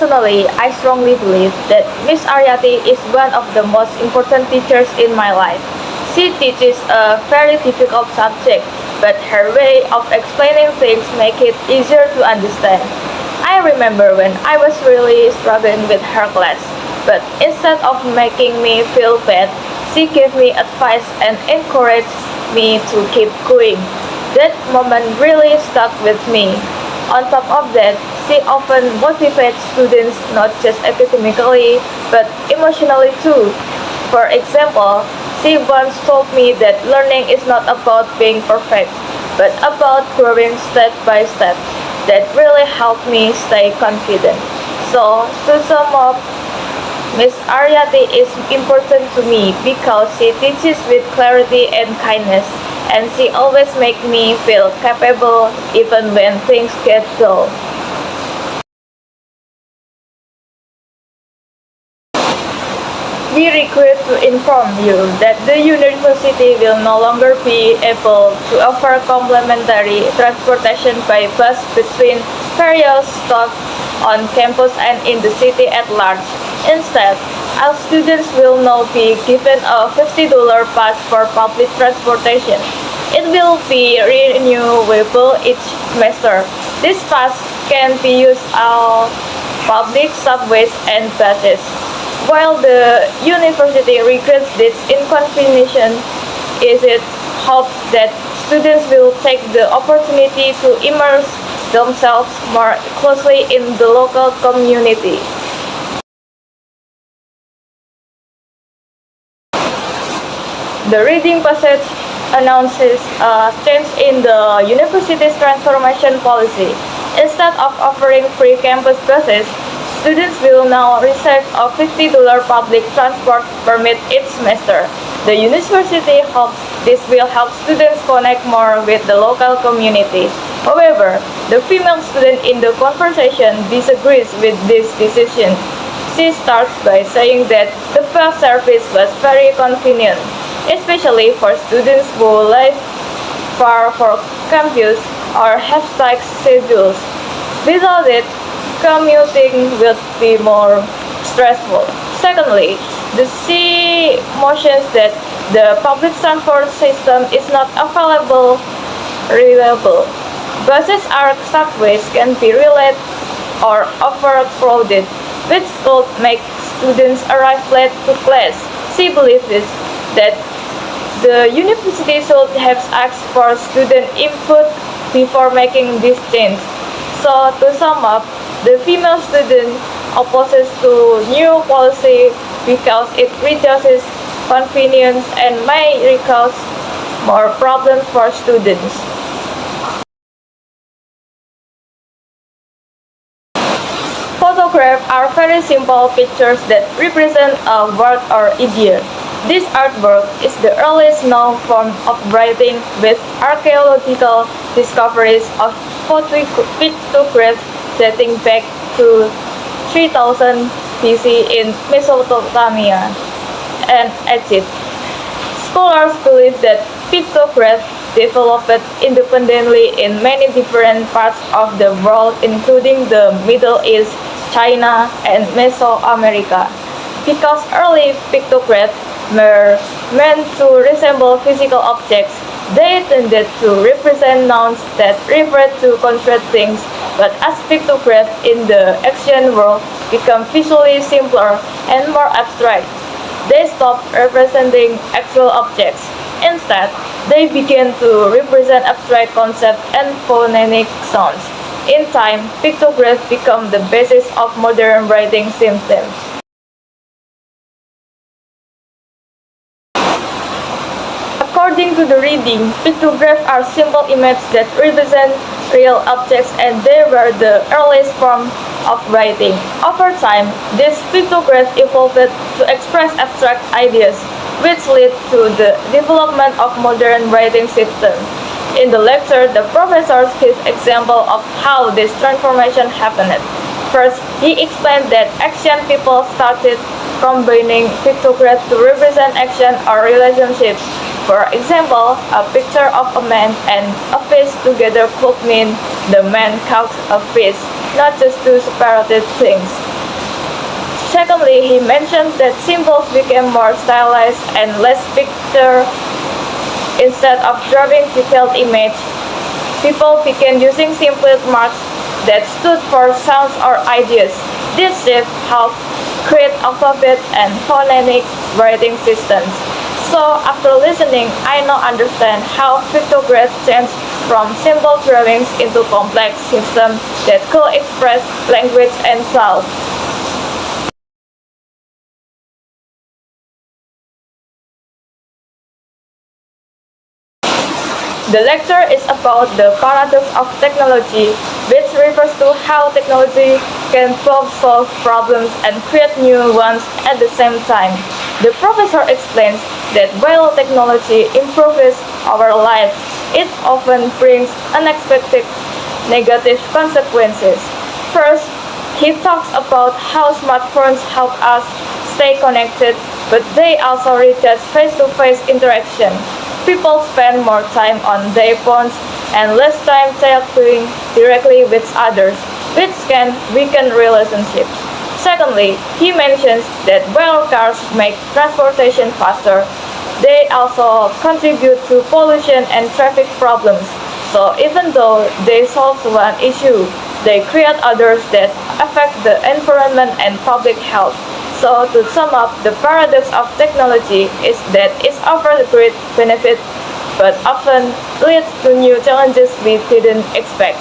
Personally, I strongly believe that Miss Aryati is one of the most important teachers in my life. She teaches a very difficult subject, but her way of explaining things make it easier to understand. I remember when I was really struggling with her class, but instead of making me feel bad, she gave me advice and encouraged me to keep going. That moment really stuck with me. On top of that, she often motivates students not just academically but emotionally too. For example, she once told me that learning is not about being perfect, but about growing step by step. That really helped me stay confident. So, to sum up, Miss Aryati is important to me because she teaches with clarity and kindness, and she always makes me feel capable even when things get dull. We regret to inform you that the university will no longer be able to offer complimentary transportation by bus between various stops on campus and in the city at large. Instead, all students will now be given a $50 pass for public transportation. It will be renewable each semester. This pass can be used on public subways and buses. While the university regrets this inconvenience, it hopes that students will take the opportunity to immerse themselves more closely in the local community. The reading passage announces a change in the university's transformation policy. Instead of offering free campus buses, students will now receive a $50 public transport permit each semester. The university hopes this will help students connect more with the local community. However, the female student in the conversation disagrees with this decision. She starts by saying that the bus service was very convenient, especially for students who live far from campus or have tight schedules. Without it, commuting will be more stressful. Secondly, the C motions that the public transport system is not reliable. Buses or subways can be late or overcrowded, which could make students arrive late to class. She believes that the university should have asked for student input before making this change. So, to sum up, the female student opposes to new policy because it reduces convenience and may cause more problems for students. Photographs are very simple pictures that represent a word or idea. This artwork is the earliest known form of writing, with archaeological discoveries of pictographs dating back to 3000 BC in Mesopotamia and Egypt. Scholars believe that pictographs developed independently in many different parts of the world, including the Middle East, China, and Mesoamerica. Because early pictographs were meant to resemble physical objects, they tended to represent nouns that referred to concrete things, but as pictographs in the ancient world become visually simpler and more abstract, they stopped representing actual objects. Instead, they began to represent abstract concepts and phonemic sounds. In time, pictographs become the basis of modern writing systems. According to the reading, pictographs are simple images that represent real objects, and they were the earliest form of writing. Over time, these pictographs evolved to express abstract ideas, which led to the development of modern writing systems. In the lecture, the professor gives example of how this transformation happened. First, he explained that ancient people started combining pictographs to represent action or relationships. For example, a picture of a man and a fish together could mean the man caught a fish, not just two separated things. Secondly, he mentions that symbols became more stylized and less picture. Instead of drawing detailed image, people began using simple marks that stood for sounds or ideas. This shift helped create alphabet and phonemic writing systems. So after listening, I now understand how pictographs changed from simple drawings into complex systems that could express language and thought. The lecture is about the paradox of technology, which refers to how technology can both solve problems and create new ones at the same time. The professor explains that while technology improves our lives, it often brings unexpected negative consequences. First, he talks about how smartphones help us stay connected, but they also reduce face-to-face interaction. People spend more time on their phones and less time talking directly with others, which can weaken relationships. Secondly, he mentions that while cars make transportation faster, they also contribute to pollution and traffic problems. So even though they solve one issue, they create others that affect the environment and public health. So to sum up, the paradox of technology is that it offers great benefit but often leads to new challenges we didn't expect.